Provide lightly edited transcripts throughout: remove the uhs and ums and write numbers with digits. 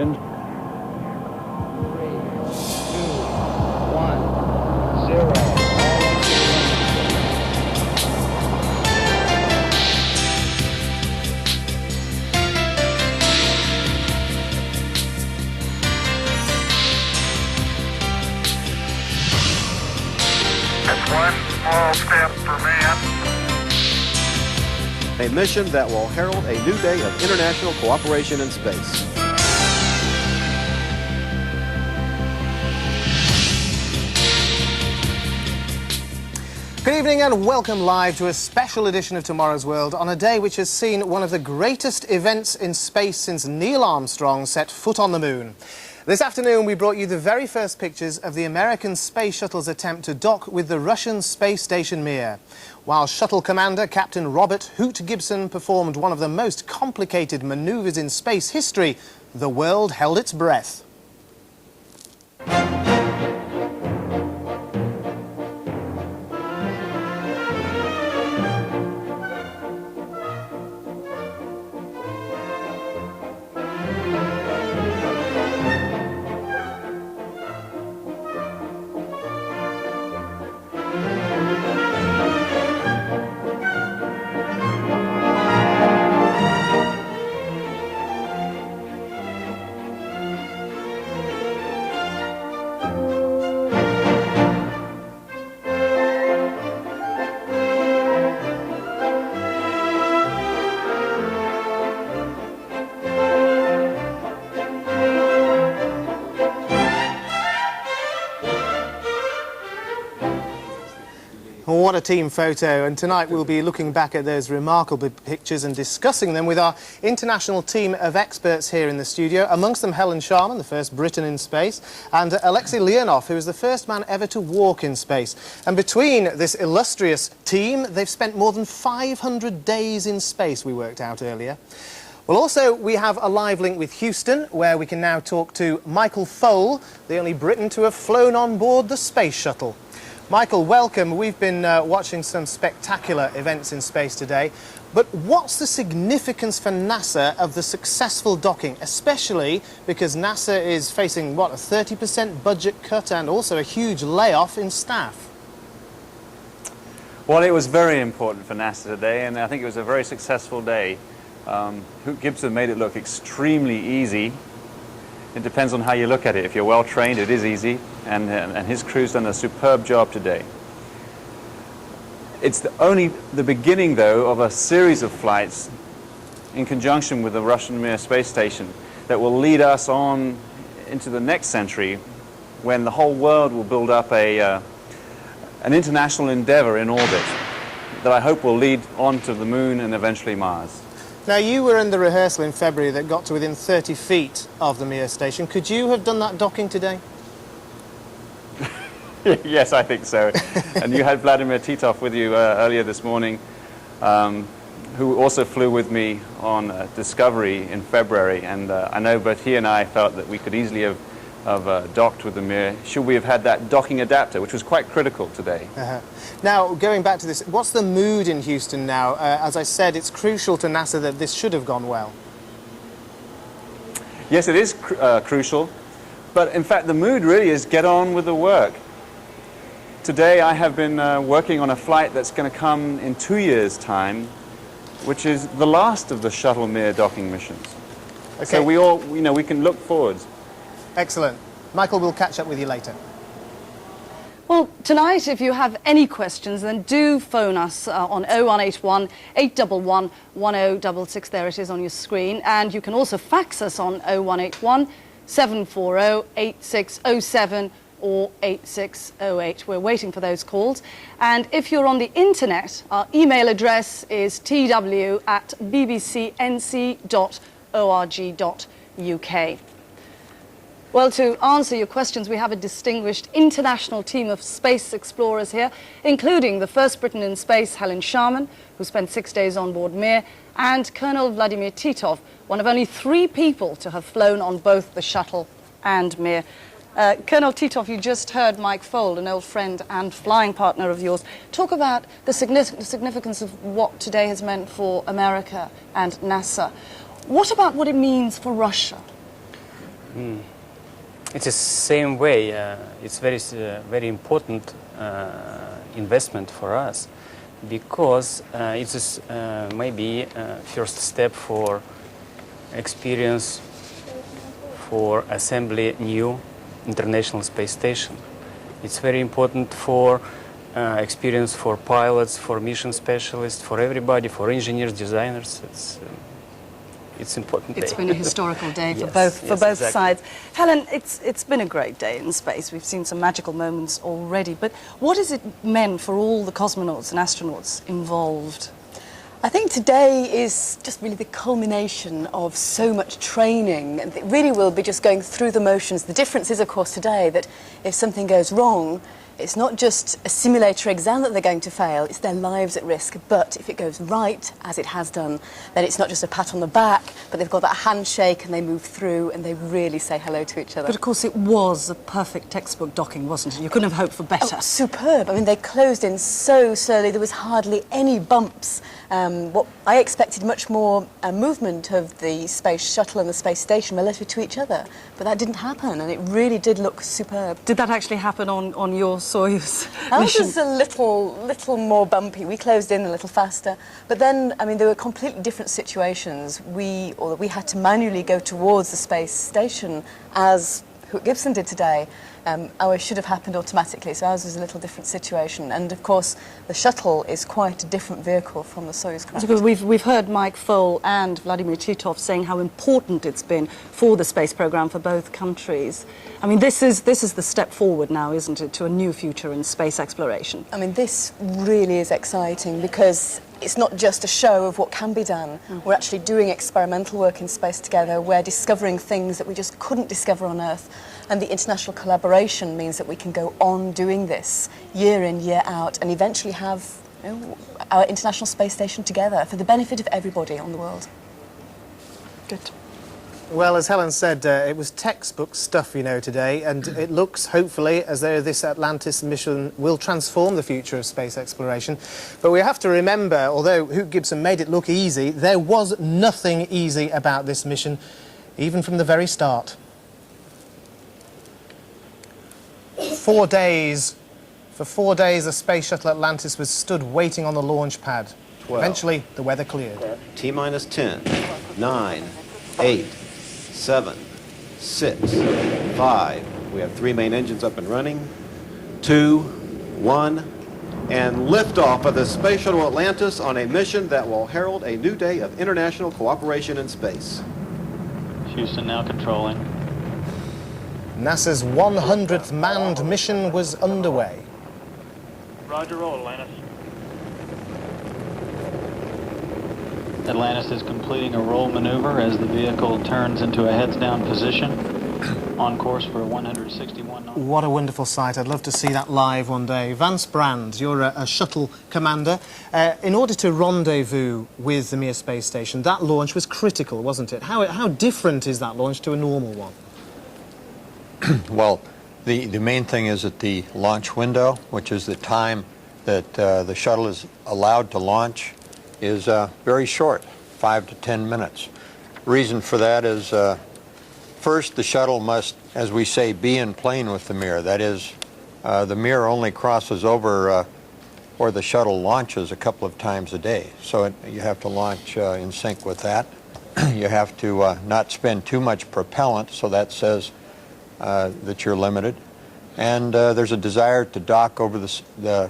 3, 2, 1, 0. It's one small step for man. A mission that will herald a new day of international cooperation in space. Good evening and welcome live to a special edition of Tomorrow's World on a day which has seen one of the greatest events in space since Neil Armstrong set foot on the moon. This afternoon we brought you the very first pictures of the American Space Shuttle's attempt to dock with the Russian space station Mir. While Shuttle Commander Captain Robert Hoot Gibson performed one of the most complicated manoeuvres in space history, the world held its breath. What a team photo, and tonight we'll be looking back at those remarkable pictures and discussing them with our international team of experts here in the studio, amongst them Helen Sharman, the first Briton in space, and Alexei Leonov, who was the first man ever to walk in space. And between this illustrious team, they've spent more than 500 days in space, we worked out earlier. Well, also, we have a live link with Houston, where we can now talk to Michael Foale, the only Briton to have flown on board the Space Shuttle. Michael, welcome. We've been watching some spectacular events in space today, but what's the significance for NASA of the successful docking, especially because NASA is facing, what, a 30% budget cut and also a huge layoff in staff? Well, it was very important for NASA today, and I think it was a very successful day. Hoot Gibson made it look extremely easy. It depends on how you look at it. If you're well trained, it is easy, and his crew's done a superb job today. It's only the beginning, though, of a series of flights in conjunction with the Russian Mir space station that will lead us on into the next century, when the whole world will build up an international endeavor in orbit that I hope will lead on to the moon and eventually Mars. Now, you were in the rehearsal in February that got to within 30 feet of the Mir station. Could you have done that docking today? Yes, I think so. And you had Vladimir Titov with you earlier this morning, who also flew with me on Discovery in February. And I know both he and I felt that we could easily have docked with the Mir, should we have had that docking adapter, which was quite critical today. Now, going back to this, what's the mood in Houston now? As I said, it's crucial to NASA that this should have gone well. Yes, it is crucial, but in fact the mood really is get on with the work. Today I have been working on a flight that's going to come in 2 years' time, which is the last of the Shuttle Mir docking missions. Okay. So we all, we can look forwards. Excellent. Michael, we'll catch up with you later. Well, tonight, if you have any questions, then do phone us on 0181 811 1066. There it is on your screen. And you can also fax us on 0181 740 8607 or 8608. We're waiting for those calls. And if you're on the internet, our email address is tw@bbcnc.org.uk. Well, to answer your questions, we have a distinguished international team of space explorers here, including the first Briton in space, Helen Sharman, who spent 6 days on board Mir, and Colonel Vladimir Titov, one of only 3 people to have flown on both the Shuttle and Mir. Colonel Titov, you just heard Mike Foale, an old friend and flying partner of yours, talk about the significance of what today has meant for America and NASA. What about what it means for Russia? It's the same way. It's very important investment for us because it's maybe first step for experience for assembly new International Space Station. It's very important for experience for pilots, for mission specialists, for everybody, for engineers, designers. It's important day. It's been a historical day for Yes, both exactly. sides. Helen, it's been a great day in space. We've seen some magical moments already. But what has it meant for all the cosmonauts and astronauts involved? I think today is just really the culmination of so much training. And it really will be just going through the motions. The difference is, of course, today that if something goes wrong, it's not just a simulator exam that they're going to fail, it's their lives at risk. But if it goes right, as it has done, then it's not just a pat on the back, but they've got that handshake and they move through and they really say hello to each other. But of course it was a perfect textbook docking, wasn't it? You couldn't have hoped for better. Oh, superb. I mean, they closed in so slowly. There was hardly any bumps. What I expected much more movement of the space shuttle and the space station relative to each other, but that didn't happen, and it really did look superb. Did that actually happen on your Soyuz Ours mission? was a little more bumpy. We closed in a little faster, but then, I mean, there were completely different situations. We had to manually go towards the space station as Gibson did today. Ours should have happened automatically, so ours was a little different situation. And of course, the shuttle is quite a different vehicle from the Soyuz craft. Because we've heard Mike Foale and Vladimir Titov saying how important it's been for the space program for both countries. I mean, this is the step forward now, isn't it, to a new future in space exploration? I mean, this really is exciting because it's not just a show of what can be done. We're actually doing experimental work in space together. We're discovering things that we just couldn't discover on Earth. And the international collaboration means that we can go on doing this year in, year out, and eventually have our International Space Station together for the benefit of everybody on the world. Good. Well, as Helen said, it was textbook stuff, today, and it looks, hopefully, as though this Atlantis mission will transform the future of space exploration. But we have to remember, although Hugh Gibson made it look easy, there was nothing easy about this mission, even from the very start. 4 days. For 4 days, the space shuttle Atlantis was stood waiting on the launch pad. 12. Eventually, the weather cleared. T-minus 10, 9, 8, 7, 6, 5. We have 3 main engines up and running. 2, 1, and liftoff of the Space Shuttle Atlantis on a mission that will herald a new day of international cooperation in space. Houston now controlling. NASA's 100th manned mission was underway. Roger, roll, Atlantis. Atlantis is completing a roll maneuver as the vehicle turns into a heads-down position on course for 161 knots. What a wonderful sight. I'd love to see that live one day. Vance Brand, you're a shuttle commander. In order to rendezvous with the Mir space station, that launch was critical, wasn't it? How different is that launch to a normal one? Well, the main thing is that the launch window, which is the time that the shuttle is allowed to launch, is very short, 5 to 10 minutes. Reason for that is, first, the shuttle must, as we say, be in plane with the MIR. That is, the MIR only crosses over where the shuttle launches a couple of times a day. So you have to launch in sync with that. You have to not spend too much propellant, so that says that you're limited. And there's a desire to dock over the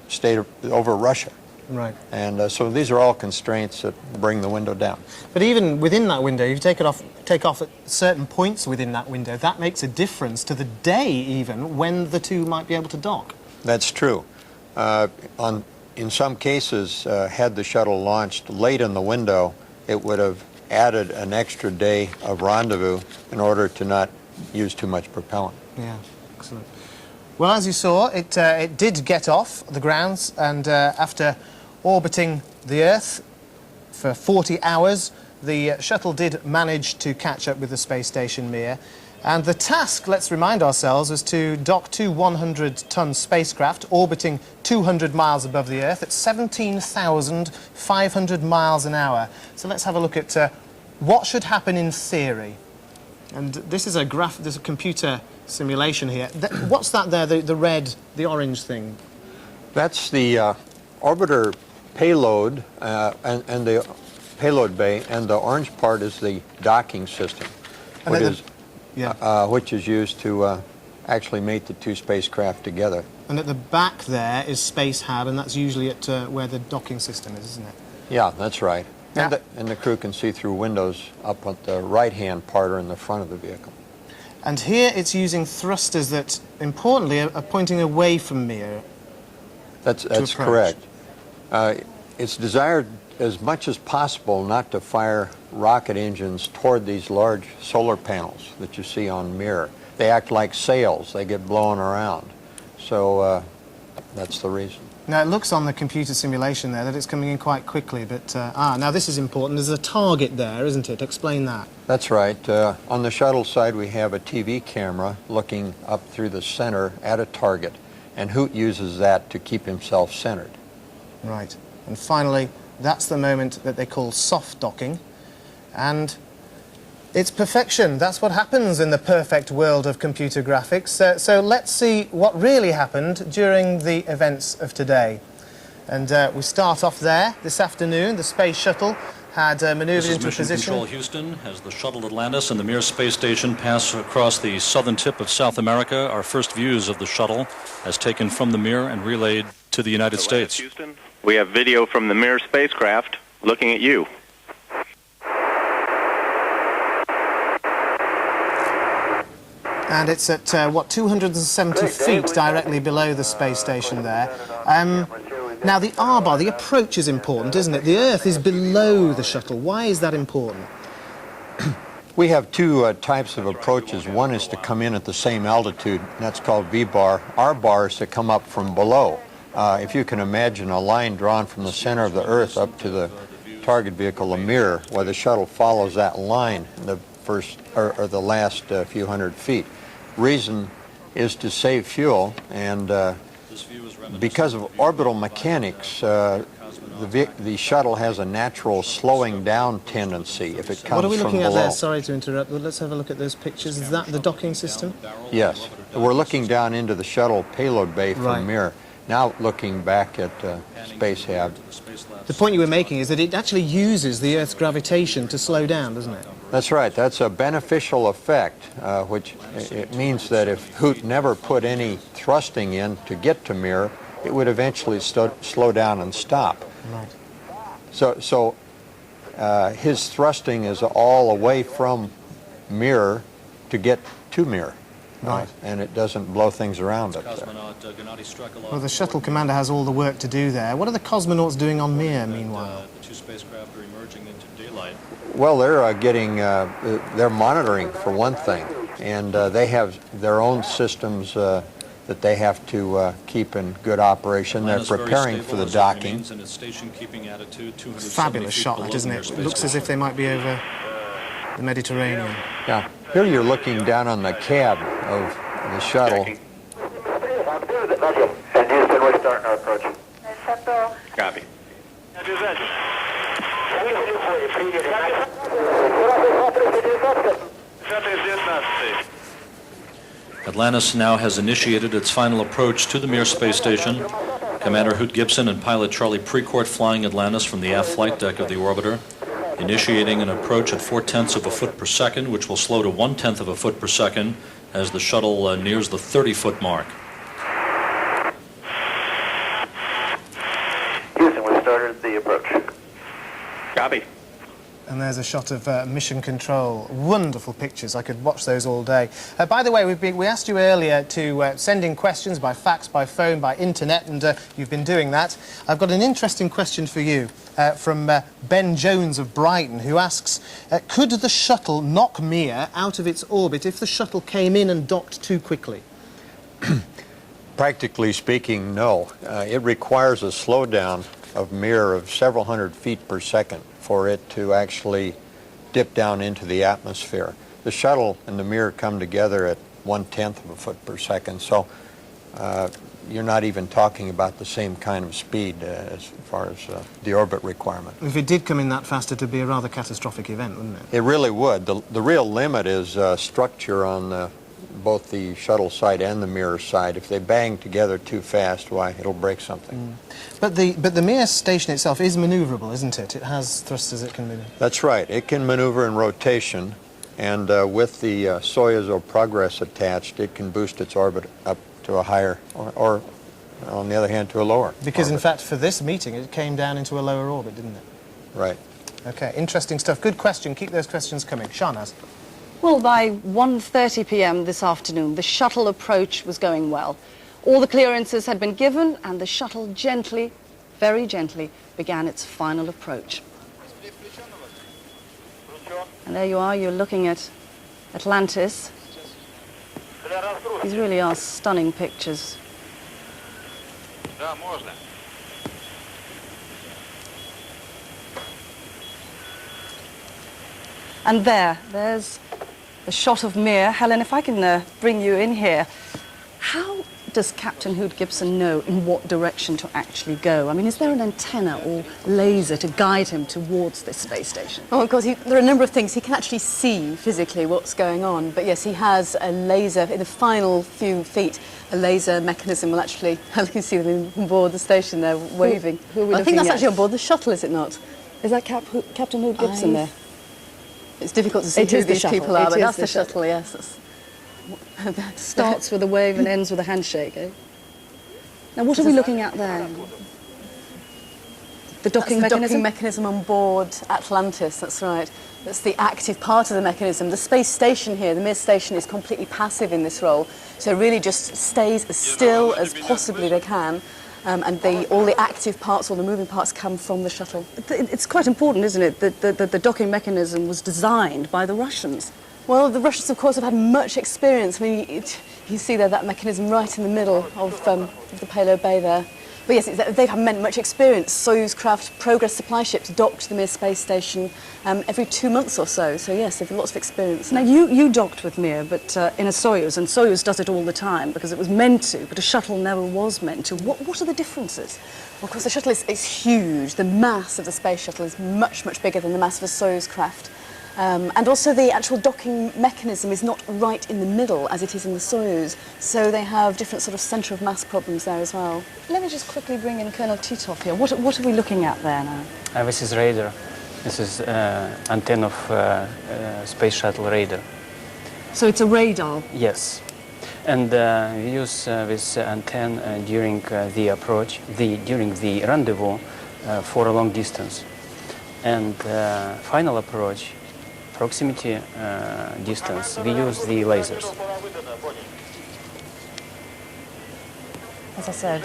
state of, over Russia. Right. And so these are all constraints that bring the window down. But even within that window, if you take off at certain points within that window, that makes a difference to the day even when the two might be able to dock. That's true. In some cases, had the shuttle launched late in the window, it would have added an extra day of rendezvous in order to not use too much propellant. Yeah, excellent. Well, as you saw, it did get off the grounds, and after orbiting the Earth for 40 hours, the shuttle did manage to catch up with the space station Mir. And the task, let's remind ourselves, was to dock 2 100-ton spacecraft orbiting 200 miles above the Earth at 17,500 miles an hour. So let's have a look at what should happen in theory. And this is there's a computer simulation here. What's that there, the red, the orange thing? That's the orbiter payload and the payload bay, and the orange part is the docking system, which is used to actually mate the two spacecraft together. And at the back there is Space Hab, and that's usually at where the docking system is, isn't it? Yeah, that's right. And the crew can see through windows up at the right-hand part or in the front of the vehicle. And here it's using thrusters that, importantly, are pointing away from MIR. That's correct. It's desired as much as possible not to fire rocket engines toward these large solar panels that you see on MIR. They act like sails. They get blown around. So that's the reason. Now, it looks on the computer simulation there that it's coming in quite quickly, but now this is important. There's a target there, isn't it? Explain that. That's right. On the shuttle side, we have a TV camera looking up through the center at a target, and Hoot uses that to keep himself centered. Right. And finally, that's the moment that they call soft docking, and it's perfection. That's what happens in the perfect world of computer graphics. So let's see what really happened during the events of today. And we start off there this afternoon. The Space Shuttle had manoeuvred into a position. Mission Control Houston, as the Shuttle Atlantis and the Mir space station pass across the southern tip of South America. Our first views of the shuttle as taken from the Mir and relayed to the United States. Houston, we have video from the Mir spacecraft looking at you. And it's at, 270 feet directly below the space station there. Now, the R-bar, the approach is important, isn't it? The Earth is below the shuttle. Why is that important? We have two types of approaches. One is to come in at the same altitude, and that's called V-bar. R-bar is to come up from below. If you can imagine a line drawn from the center of the Earth up to the target vehicle, the MIR, where the shuttle follows that line in the first or the last few hundred feet. Reason is to save fuel, and because of orbital mechanics, the shuttle has a natural slowing down tendency if it comes from below. What are we looking at there? Sorry to interrupt, but let's have a look at those pictures. Is that the docking system? Yes. We're looking down into the shuttle payload bay from MIR. Now looking back at Space Hab. The point you were making is that it actually uses the Earth's gravitation to slow down, doesn't it? That's right. That's a beneficial effect, which it means that if Hoot never put any thrusting in to get to MIR, it would eventually slow down and stop. Right. So his thrusting is all away from MIR to get to MIR. Right. And it doesn't blow things around up there. Well, the shuttle commander has all the work to do there. What are the cosmonauts doing on MIR, meanwhile? The two spacecraft are emerging into daylight. Well, they're they're monitoring for one thing, and they have their own systems that they have to keep in good operation. They're preparing for the docking. It's a fabulous shot, that, isn't it? It looks as if they might be over the Mediterranean. Yeah. Here you're looking down on the cab of the shuttle. And Houston, we're starting our approach. Copy. Atlantis now has initiated its final approach to the Mir space station. Commander Hoot Gibson and pilot Charlie Precourt flying Atlantis from the aft flight deck of the orbiter, initiating an approach at 0.4 of a foot per second, which will slow to 0.1 of a foot per second as the shuttle nears the 30-foot mark. Houston, we started the approach. Copy. And there's a shot of Mission Control. Wonderful pictures. I could watch those all day. By the way, we asked you earlier to send in questions by fax, by phone, by internet, and you've been doing that. I've got an interesting question for you from Ben Jones of Brighton, who asks, could the shuttle knock MIR out of its orbit if the shuttle came in and docked too quickly? Practically speaking, no. It requires a slowdown of MIR of several hundred feet per second for it to actually dip down into the atmosphere. The shuttle and the MIR come together at 0.1 of a foot per second, so you're not even talking about the same kind of speed as far as the orbit requirement. If it did come in that fast, it would be a rather catastrophic event, wouldn't it? It really would. The real limit is structure on both the shuttle side and the MIR side. If they bang together too fast, why, it'll break something. But the MIR station itself is manoeuvrable, isn't it? It has thrusters it can maneuver. That's right. It can maneuver in rotation, and with the Soyuz or Progress attached, it can boost its orbit up to a higher, or on the other hand, to a lower Because, orbit. in fact, for this meeting, it came down into a lower orbit, didn't it? Right. Okay, interesting stuff. Good question. Keep those questions coming. Shahnaz. Well, by 1:30 p.m. this afternoon, the shuttle approach was going well. All the clearances had been given, and the shuttle gently, very gently, began its final approach. And there you are, you're looking at Atlantis. These really are stunning pictures. And there's the shot of MIR. Helen, if I can bring you in here. How does Captain Hoot Gibson know in what direction to actually go? I mean, is there an antenna or laser to guide him towards this space station? Oh, of course, there are a number of things. He can actually see physically what's going on. But yes, he has a laser in the final few feet. A laser mechanism will actually, you can see them on board the station there waving. Who are we I think looking that's at? actually on board the shuttle, is it not? Is that Captain Hoot Gibson there? It's difficult to see It who is the these shuttle. people are, It but is that's the the shuttle, yes. Starts with a wave and ends with a handshake, eh? Now, what are we looking at there? The docking That's the mechanism? docking mechanism on board Atlantis, that's right. That's the active part of the mechanism. The space station here, the MIR station, is completely passive in this role, so really just stays as still as possibly they can, and all the active parts, all the moving parts come from the shuttle. It's quite important, isn't it, that the docking mechanism was designed by the Russians? Well, the Russians, of course, have had much experience. I mean, you see there that mechanism right in the middle of the payload bay there. But yes, they've had much experience. Soyuz craft, Progress supply ships docked to the Mir space station every 2 months or so. So yes, they've lots of experience. Now, you docked with Mir, but in a Soyuz, and Soyuz does it all the time because it was meant to, but a shuttle never was meant to. What are the differences? Well, of course, the shuttle is huge. The mass of the space shuttle is much, much bigger than the mass of a Soyuz craft. And also the actual docking mechanism is not right in the middle as it is in the Soyuz, so they have different sort of centre of mass problems there as well. Let me just quickly bring in Colonel Titov here. What are we looking at there now? This is radar. This is antenna of space shuttle radar. So it's a radar? Yes. And we use this antenna during the approach, during the rendezvous for a long distance. And final approach, proximity distance, we use the lasers. As I said,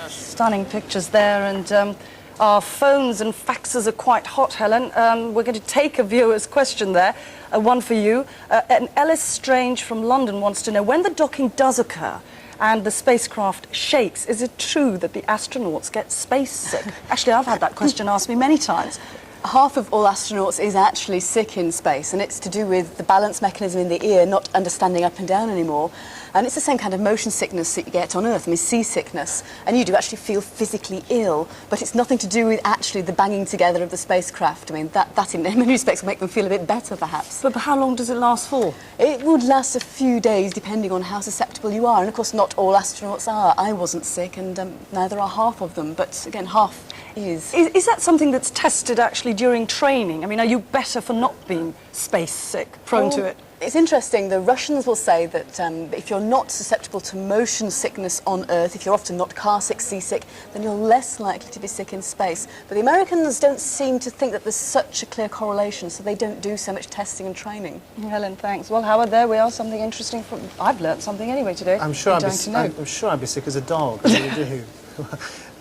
stunning pictures there, and our phones and faxes are quite hot, Helen. We're going to take a viewer's question there, one for you. And Ellis Strange from London wants to know, when the docking does occur and the spacecraft shakes, is it true that the astronauts get space sick? Actually, I've had that question asked me many times. Half of all astronauts is actually sick in space, and it's to do with the balance mechanism in the ear not understanding up and down anymore. And it's the same kind of motion sickness that you get on Earth, I mean seasickness, and you do actually feel physically ill, but it's nothing to do with actually the banging together of the spacecraft. I mean, that in many respects will make them feel a bit better, perhaps. But how long does it last for? It would last a few days, depending on how susceptible you are, and of course not all astronauts are. I wasn't sick, and neither are half of them, but again, half is. Is that something that's tested actually during training? I mean, are you better for not being space sick, prone to it? It's interesting. The Russians will say that if you're not susceptible to motion sickness on Earth, if you're often not car sick, seasick, then you're less likely to be sick in space. But the Americans don't seem to think that there's such a clear correlation, so they don't do so much testing and training. Helen, thanks. Well, Howard, there we are. Something interesting. I've learnt something anyway today. I'm sure I'd be sick as a dog. I really do.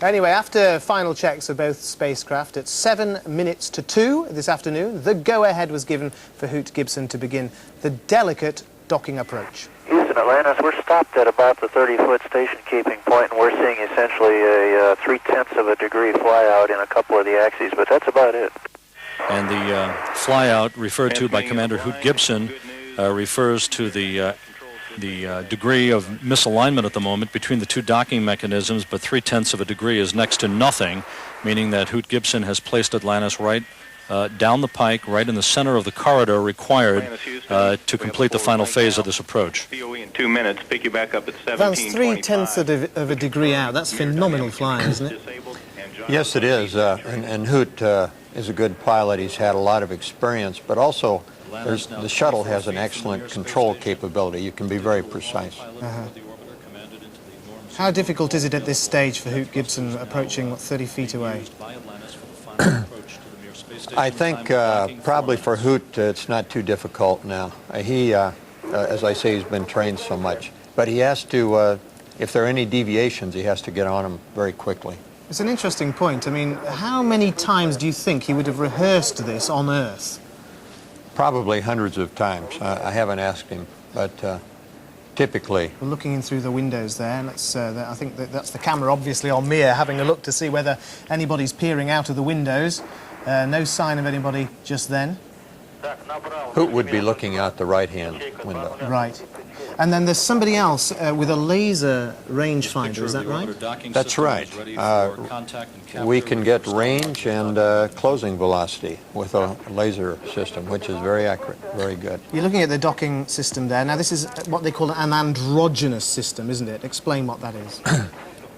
Anyway, after final checks of both spacecraft, at 7 minutes to 2 this afternoon, the go-ahead was given for Hoot Gibson to begin the delicate docking approach. Houston, Atlantis, we're stopped at about the 30-foot station keeping point, and we're seeing essentially a 0.3 degree flyout in a couple of the axes, but that's about it. And the flyout referred to by Commander Hoot Gibson refers to the The degree of misalignment at the moment between the two docking mechanisms, but 0.3 of a degree is next to nothing, meaning that Hoot Gibson has placed Atlantis right down the pike, right in the center of the corridor required to complete the final phase of this approach. COE in 2 minutes, pick you back up at That's 0.3 of a degree out. That's phenomenal flying, isn't it? Yes, it is. And Hoot is a good pilot. He's had a lot of experience, but also the shuttle has an excellent control capability. You can be very precise. How difficult is it at this stage for Hoot Gibson approaching, what, 30 feet away? I think probably for Hoot it's not too difficult now. He, as I say, he's been trained so much. But he has to, if there are any deviations, he has to get on them very quickly. It's an interesting point. I mean, how many times do you think he would have rehearsed this on Earth? Probably hundreds of times. I haven't asked him, but typically. We're looking in through the windows there, and I think that's the camera obviously on MIR having a look to see whether anybody's peering out of the windows. No sign of anybody just then. Hoot would be looking out the right-hand window. Right. And then there's somebody else with a laser rangefinder, is that right? That's right. We can get range and closing velocity with a laser system, which is very accurate, very good. You're looking at the docking system there. Now, this is what they call an androgynous system, isn't it? Explain what that is.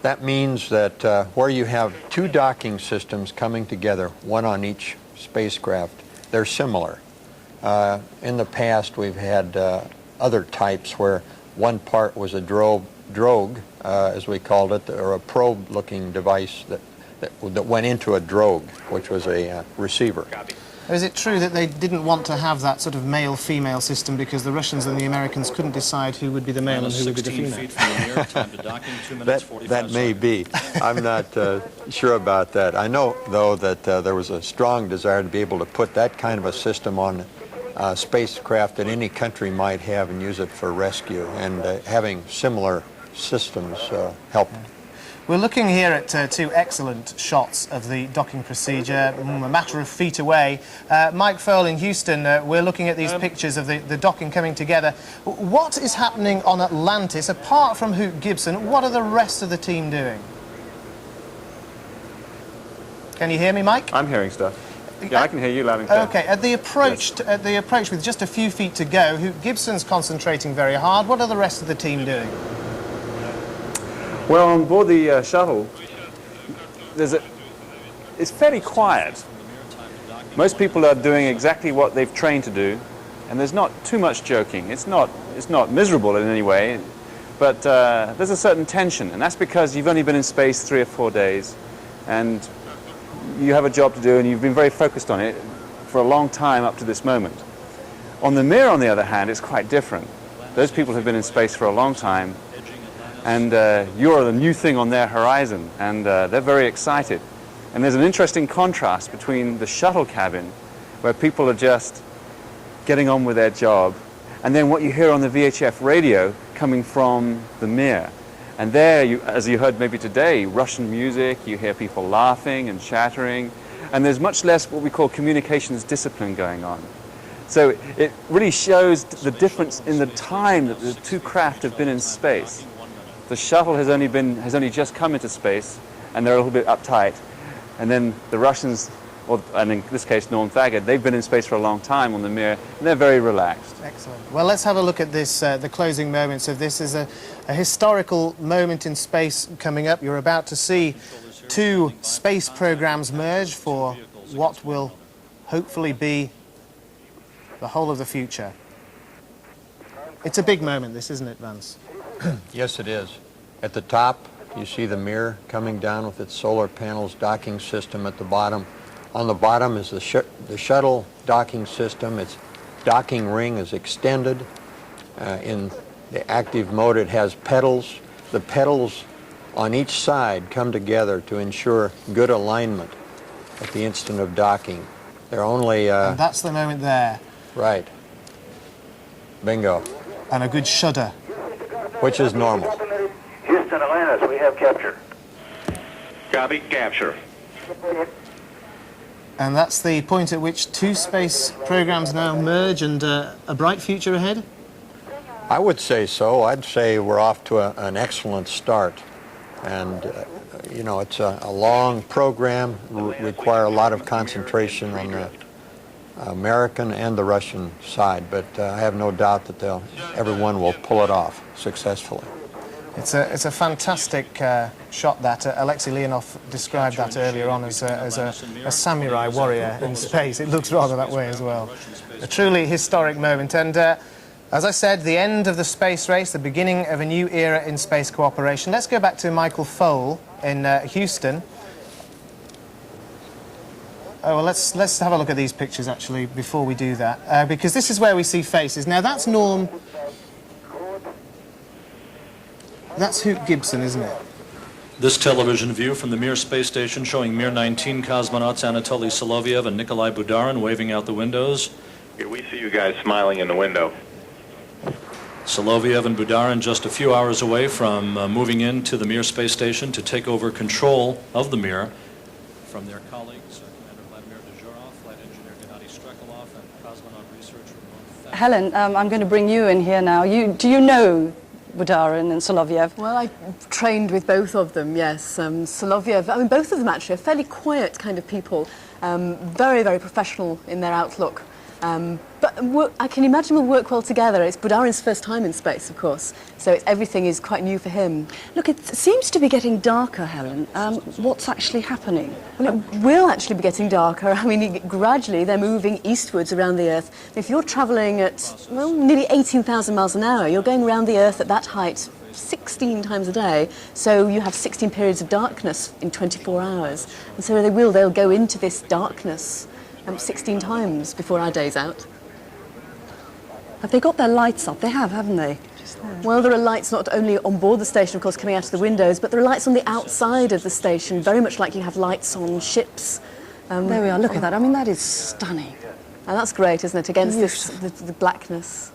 That means that where you have two docking systems coming together, one on each spacecraft, they're similar. In the past, we've had other types where one part was a drogue, as we called it, or a probe-looking device that went into a drogue, which was a receiver. Is it true that they didn't want to have that sort of male-female system because the Russians and the Americans couldn't decide who would be the male and who would be the female? That may be. I'm not sure about that. I know, though, that there was a strong desire to be able to put that kind of a system on spacecraft that any country might have and use it for rescue, and having similar systems helped. We're looking here at two excellent shots of the docking procedure, a matter of feet away. Mike Foale in Houston, we're looking at these pictures of the docking coming together. What is happening on Atlantis? Apart from Hoot Gibson, what are the rest of the team doing? Can you hear me, Mike? I'm hearing stuff. Yeah, I can hear you loud and clear. Okay, at the approach with just a few feet to go, Hoot Gibson's concentrating very hard. What are the rest of the team doing? Well, on board the shuttle, it's fairly quiet. Most people are doing exactly what they've trained to do, and there's not too much joking. It's not miserable in any way, but there's a certain tension, and that's because you've only been in space 3 or 4 days, and you have a job to do, and you've been very focused on it for a long time up to this moment. On the MIR, on the other hand, it's quite different. Those people have been in space for a long time, and you're the new thing on their horizon, and they're very excited. And there's an interesting contrast between the shuttle cabin, where people are just getting on with their job, and then what you hear on the VHF radio coming from the MIR. And there, as you heard maybe today, Russian music, you hear people laughing and chattering, and there's much less what we call communications discipline going on. So it really shows the difference in the time that the two craft have been in space. The shuttle has only just come into space, and they're a little bit uptight. And then the Russians, and in this case Norm Thagard, they've been in space for a long time on the MIR, and they're very relaxed. Excellent. Well, let's have a look at this, the closing moments of this. Is a historical moment in space coming up. You're about to see two space programs merge for what will hopefully be the whole of the future. It's a big moment, this, isn't it, Vance? Yes, it is. At the top, you see the MIR coming down with its solar panels, docking system at the bottom. On the bottom is the shuttle docking system. Its docking ring is extended. In the active mode, it has pedals. The pedals on each side come together to ensure good alignment at the instant of docking. They're only... and that's the moment there. Right. Bingo. And a good shudder. Which is normal. Houston, Atlantis, we have capture. Copy, capture. And that's the point at which two space programs now merge and a bright future ahead? I would say so. I'd say we're off to an excellent start. And, you know, it's a long program, require a lot of concentration on the American and the Russian side, but I have no doubt that everyone will pull it off successfully. It's a fantastic shot that Alexei Leonov described that earlier on as a samurai warrior in space. It looks rather that way as well. A truly historic moment, and as I said, the end of the space race, the beginning of a new era in space cooperation. Let's go back to Michael Foale in Houston. Oh, well, let's have a look at these pictures, actually, before we do that, because this is where we see faces. Now, that's Norm... That's Hoot Gibson, isn't it? This television view from the Mir space station showing Mir 19 cosmonauts Anatoly Solovyev and Nikolai Budarin waving out the windows. Here we see you guys smiling in the window. Solovyev and Budarin just a few hours away from moving into the Mir space station to take over control of the Mir from their colleagues, Commander Vladimir Dezhurov, Flight Engineer Gennady Strekalov, and cosmonaut researcher... Helen, I'm going to bring you in here now. Do you know Budarin and Solovyev? Well, I trained with both of them, yes. Solovyev, I mean, both of them actually are fairly quiet kind of people, very, very professional in their outlook. But I can imagine we'll work well together. It's Budarin's first time in space, of course, so everything is quite new for him. Look, it seems to be getting darker, Helen. What's actually happening? Well, it will actually be getting darker. I mean, gradually they're moving eastwards around the Earth. If you're travelling at, well, nearly 18,000 miles an hour, you're going around the Earth at that height 16 times a day, so you have 16 periods of darkness in 24 hours. And so they'll go into this darkness 16 times before our day's out. Have they got their lights up? They have, haven't they? Well, there are lights not only on board the station, of course, coming out of the windows, but there are lights on the outside of the station, very much like you have lights on ships. There we are, look at that. I mean, that is stunning. And that's great, isn't it, against the blackness.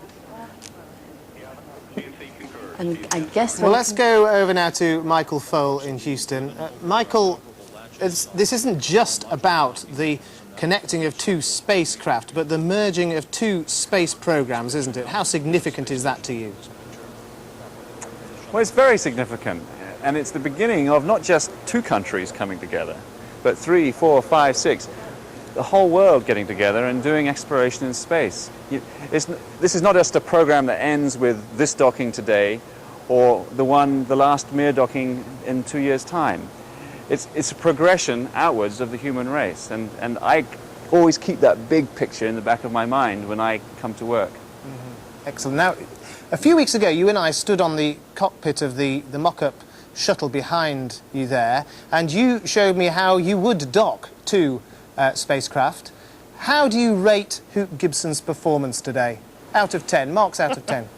And I guess... Well, let's go over now to Michael Foale in Houston. Michael, this isn't just about the connecting of two spacecraft, but the merging of two space programs, isn't it? How significant is that to you? Well, it's very significant, and it's the beginning of not just two countries coming together, but 3, 4, 5, 6, the whole world getting together and doing exploration in space. This is not just a program that ends with this docking today, or the last Mir docking in 2 years' time. It's a progression outwards of the human race, and I always keep that big picture in the back of my mind when I come to work. Mm-hmm. Excellent. Now, a few weeks ago, you and I stood on the cockpit of the mock-up shuttle behind you there, and you showed me how you would dock two spacecraft. How do you rate Hoot Gibson's performance today? Out of 10, marks out of 10.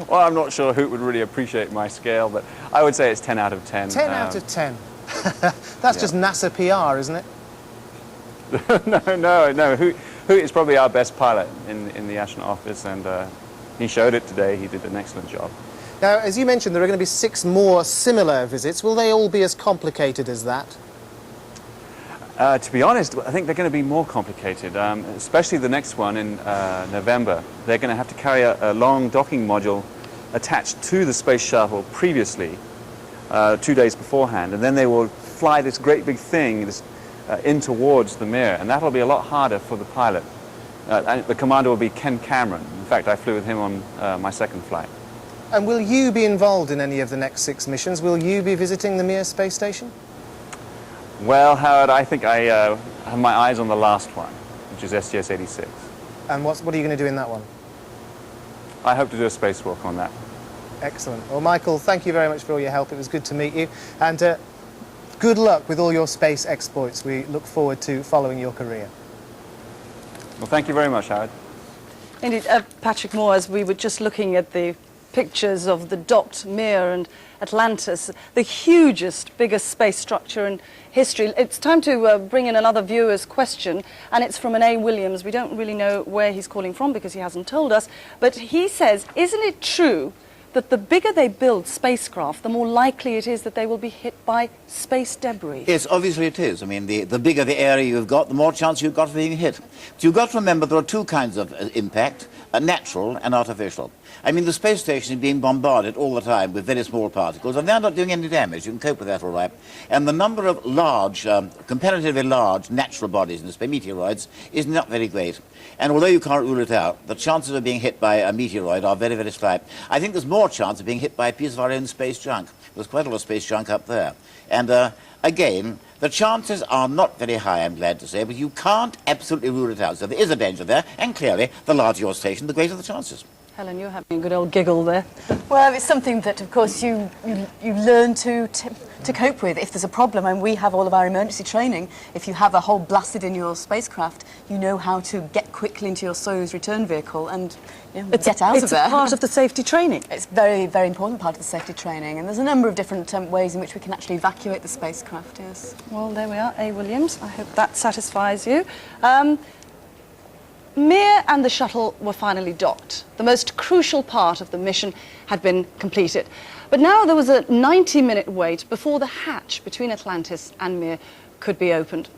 Well, I'm not sure Hoot would really appreciate my scale, but I would say it's 10 out of 10. 10 out of 10. That's just NASA PR, isn't it? No. Hoot is probably our best pilot in the astronaut office, and he showed it today. He did an excellent job. Now, as you mentioned, there are going to be 6 more similar visits. Will they all be as complicated as that? To be honest, I think they're going to be more complicated, especially the next one in November. They're going to have to carry a long docking module attached to the space shuttle previously, 2 days beforehand, and then they will fly this great big thing in towards the Mir, and that'll be a lot harder for the pilot. And the commander will be Ken Cameron. In fact, I flew with him on my second flight. And will you be involved in any of the next 6 missions? Will you be visiting the Mir space station? Well, Howard, I think I have my eyes on the last one, which is STS 86. And what are you going to do in that one? I hope to do a spacewalk on that. Excellent. Well, Michael, thank you very much for all your help. It was good to meet you. And good luck with all your space exploits. We look forward to following your career. Well, thank you very much, Howard. Indeed, Patrick Moore, as we were just looking at the pictures of the docked Mir and Atlantis, the hugest, biggest space structure in history. It's time to bring in another viewer's question, and it's from an A. Williams. We don't really know where he's calling from because he hasn't told us, but he says, isn't it true that the bigger they build spacecraft, the more likely it is that they will be hit by space debris. Yes, obviously it is. I mean, the bigger the area you've got, the more chance you've got of being hit. But you've got to remember there are two kinds of impact, natural and artificial. I mean, the space station is being bombarded all the time with very small particles, and they're not doing any damage. You can cope with that all right. And the number of large, comparatively large natural bodies in the space, meteoroids, is not very great. And although you can't rule it out, the chances of being hit by a meteoroid are very, very slight. I think there's more chance of being hit by a piece of our own space junk. There's quite a lot of space junk up there. And again, the chances are not very high, I'm glad to say, but you can't absolutely rule it out. So there is a danger there, and clearly, the larger your station, the greater the chances. Helen, you're having a good old giggle there. Well, it's something that, of course, you learn to cope with if there's a problem. And we have all of our emergency training. If you have a hole blasted in your spacecraft, you know how to get quickly into your Soyuz return vehicle and get out of there. It's part of the safety training. It's very, very important part of the safety training. And there's a number of different ways in which we can actually evacuate the spacecraft, yes. Well, there we are, A. Williams. I hope that satisfies you. MIR and the shuttle were finally docked. The most crucial part of the mission had been completed. But now there was a 90-minute wait before the hatch between Atlantis and MIR could be opened.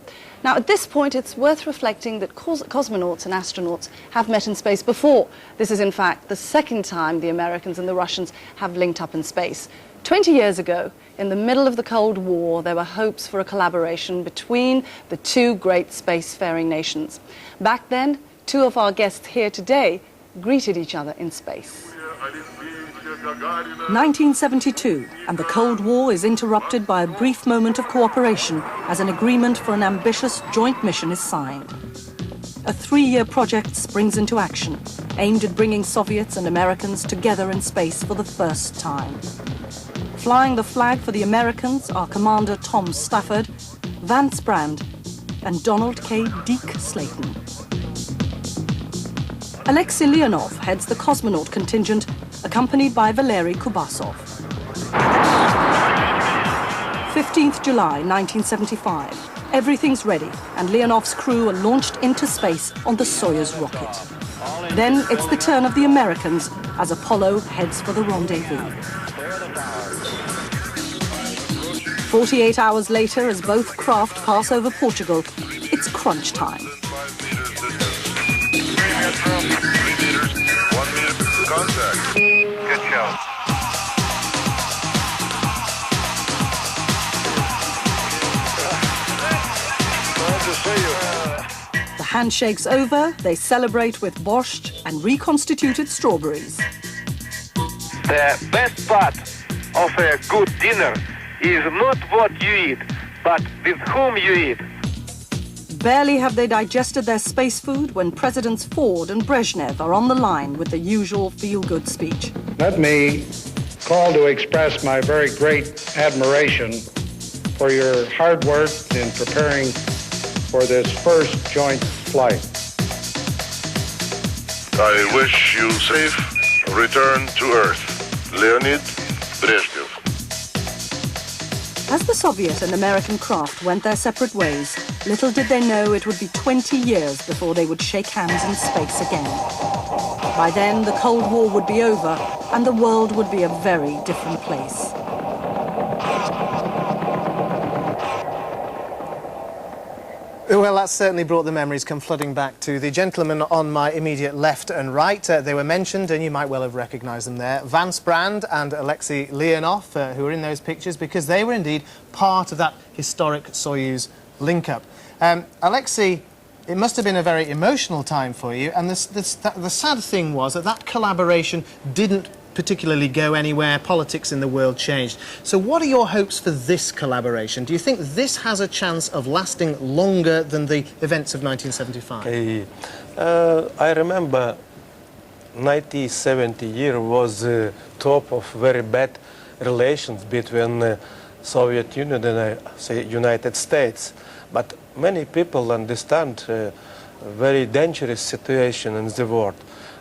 Now, at this point, it's worth reflecting that cosmonauts and astronauts have met in space before. This is, in fact, the second time the Americans and the Russians have linked up in space. 20 years ago, in the middle of the Cold War, there were hopes for a collaboration between the two great spacefaring nations. Back then, two of our guests here today greeted each other in space. 1972, and the Cold War is interrupted by a brief moment of cooperation as an agreement for an ambitious joint mission is signed. A 3-year project springs into action, aimed at bringing Soviets and Americans together in space for the first time. Flying the flag for the Americans are Commander Tom Stafford, Vance Brand, and Donald K. Deke Slayton. Alexei Leonov heads the cosmonaut contingent, accompanied by Valery Kubasov. 15th July 1975. Everything's ready, and Leonov's crew are launched into space on the Soyuz rocket. Then it's the turn of the Americans as Apollo heads for the rendezvous. 48 hours later, as both craft pass over Portugal, it's crunch time. 3 meters, 1 minute, contact. Good show. Glad to see you. The handshake's over, they celebrate with borscht and reconstituted strawberries. The best part of a good dinner is not what you eat, but with whom you eat. Barely have they digested their space food when Presidents Ford and Brezhnev are on the line with the usual feel-good speech. Let me call to express my very great admiration for your hard work in preparing for this first joint flight. I wish you safe return to Earth. Leonid Brezhnev. As the Soviet and American craft went their separate ways, little did they know it would be 20 years before they would shake hands in space again. By then, the Cold War would be over, and the world would be a very different place. Well, that certainly brought the memories come flooding back to the gentlemen on my immediate left and right. They were mentioned, and you might well have recognised them there. Vance Brand and Alexei Leonov, who are in those pictures, because they were indeed part of that historic Soyuz link-up. Alexei, it must have been a very emotional time for you, and the sad thing was that that collaboration didn't particularly go anywhere. Politics in the world changed. So what are your hopes for this collaboration? Do you think this has a chance of lasting longer than the events of 1975? I remember 1970 year was the top of very bad relations between Soviet Union and say United States. But many people understand very dangerous situation in the world.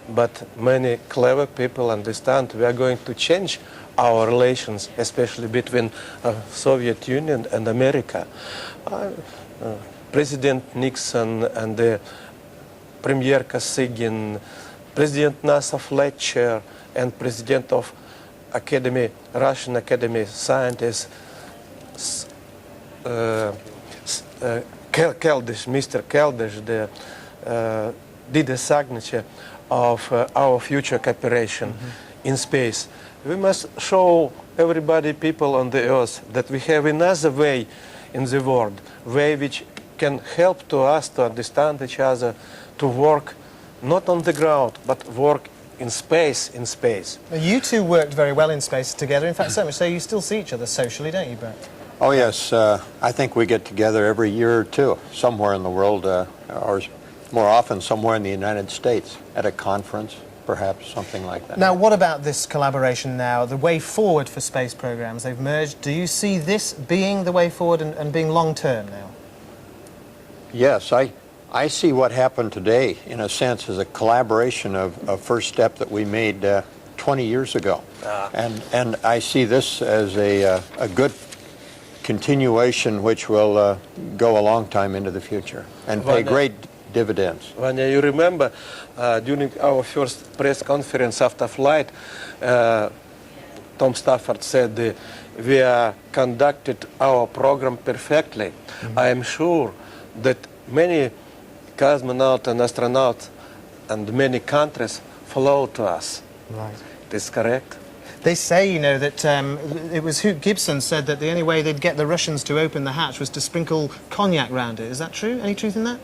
But many clever people understand we are going to change our relations, especially between Soviet Union and America. President Nixon and Premier Kosygin, President NASA Fletcher, and President of Academy, Russian Academy scientist, Keldysh, Mr. Keldysh, did a signature of our future cooperation in space. We must show everybody, people on the Earth, that we have another way in the world, way which can help to us to understand each other, to work not on the ground, but work in space, You two worked very well in space together. In fact, so much so you still see each other socially, don't you, Brett? Oh, yes. I think we get together every year or two, somewhere in the world, or more often somewhere in the United States, at a conference, perhaps, something like that. Now, what about this collaboration now, the way forward for space programs? They've merged. Do you see this being the way forward and being long-term now? Yes, I see what happened today, in a sense, as a collaboration of a first step that we made 20 years ago. And I see this as a good continuation which will go a long time into the future and pay great dividends. Vanya, you remember during our first press conference after flight, Tom Stafford said, we conducted our program perfectly. I am sure that many cosmonauts and astronauts and many countries follow to us. Right. Is correct? They say, you know, that it was Hugh Gibson said that the only way they'd get the Russians to open the hatch was to sprinkle cognac around it. Is that true? Any truth in that?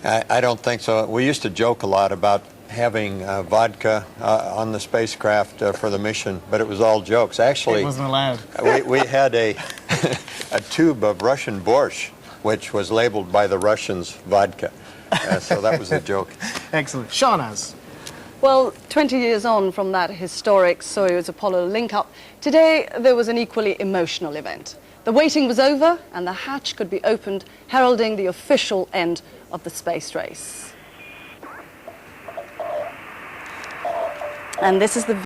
I don't think so. We used to joke a lot about having vodka on the spacecraft for the mission, but it was all jokes. Actually, it wasn't allowed. we had a tube of Russian borscht, which was labeled by the Russians vodka. So that was a joke. Excellent. Shahnaz. Well, 20 years on from that historic Soyuz Apollo link-up, today there was an equally emotional event. The waiting was over and the hatch could be opened, heralding the official end of the space race. And this is the